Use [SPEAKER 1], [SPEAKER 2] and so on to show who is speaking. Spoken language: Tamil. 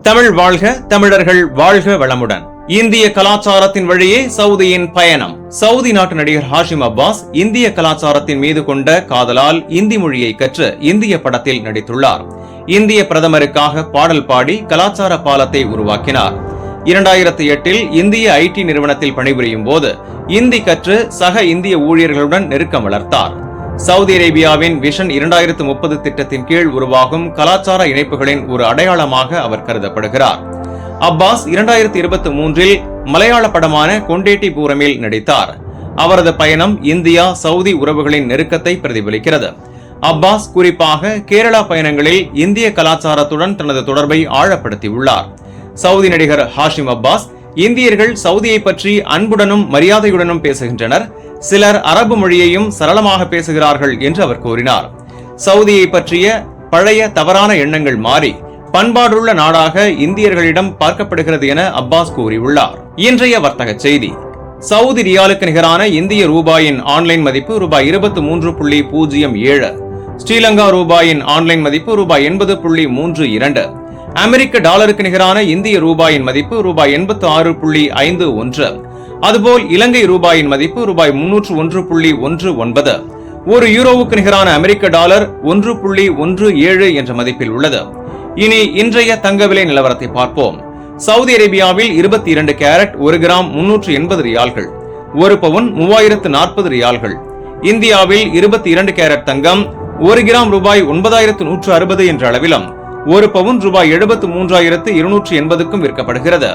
[SPEAKER 1] தமிழ் வாழ்க, தமிழர்கள் வாழ்க வளமுடன். இந்திய கலாச்சாரத்தின் வழியே சவுதியின் பயணம். சவுதி நாட்டு நடிகர் ஹாஷிம் அப்பாஸ் இந்திய கலாச்சாரத்தின் மீது கொண்ட காதலால் இந்தி மொழியை கற்று இந்திய படத்தில் நடித்துள்ளார். இந்திய பிரதமருக்காக பாடல் பாடி கலாச்சார பாலத்தை உருவாக்கினார். 2008 இந்திய ஐடி நிறுவனத்தில் பணிபுரியும் போது இந்தி கற்று சக இந்திய ஊழியர்களுடன் நெருக்கம் வளர்த்தார். சவுதி அரேபியாவின் விஷன் 2030 திட்டத்தின் கீழ் உருவாகும் கலாச்சார இணைப்புகளின் ஒரு அடையாளமாக அவர் கருதப்படுகிறார். அப்பாஸ் 2023 மலையாள படமான கொண்டேட்டி பூரமில் நடித்தார். அவரது பயணம் இந்தியா சவுதி உறவுகளின் நெருக்கத்தை பிரதிபலிக்கிறது. அப்பாஸ் குறிப்பாக கேரளா பயணங்களில் இந்திய கலாச்சாரத்துடன் தனது தொடர்பை ஆழப்படுத்தியுள்ளார். சவுதி நடிகர் ஹாஷிம் அப்பாஸ் இந்தியர்கள் சவுதியை பற்றி அன்புடனும் மரியாதையுடனும் பேசுகின்றனர், சிலர் அரபு மொழியையும் சரளமாக பேசுகிறார்கள் என்று அவர் கூறினார். சவுதியை பற்றிய பழைய தவறான எண்ணங்கள் மாறி பண்பாடுள்ள நாடாக இந்தியர்களிடம் பார்க்கப்படுகிறது என அப்பாஸ் கூறியுள்ளார். இன்றைய வர்த்தக செய்தி. சவுதி ரியாலுக்கு நிகரான இந்திய ரூபாயின் ஆன்லைன் மதிப்பு ரூபாய் 23.07, ஸ்ரீலங்கா ரூபாயின் ஆன்லைன் மதிப்பு ரூபாய் 80.32, அமெரிக்க டாலருக்கு நிகரான இந்திய ரூபாயின் மதிப்பு ரூபாய் 86.51, அதுபோல் இலங்கை ரூபாயின் மதிப்பு ரூபாய் 301.19, ஒரு யூரோவுக்கு நிகரான அமெரிக்க டாலர் 1.17 என்ற மதிப்பில் உள்ளது. இனி இன்றைய தங்க விலை நிலவரத்தை பார்ப்போம். சவுதி அரேபியாவில் 22 கேரட் 1 கிராம் 380 ரியால்கள், ஒரு பவுன் 3040 ரியால்கள். இந்தியாவில் 22 கேரட் தங்கம் 1 கிராம் ரூபாய் 9160 என்ற அளவிலும், ஒரு பவுன் ரூபாய் 73,280க்கும் விற்கப்படுகிறது.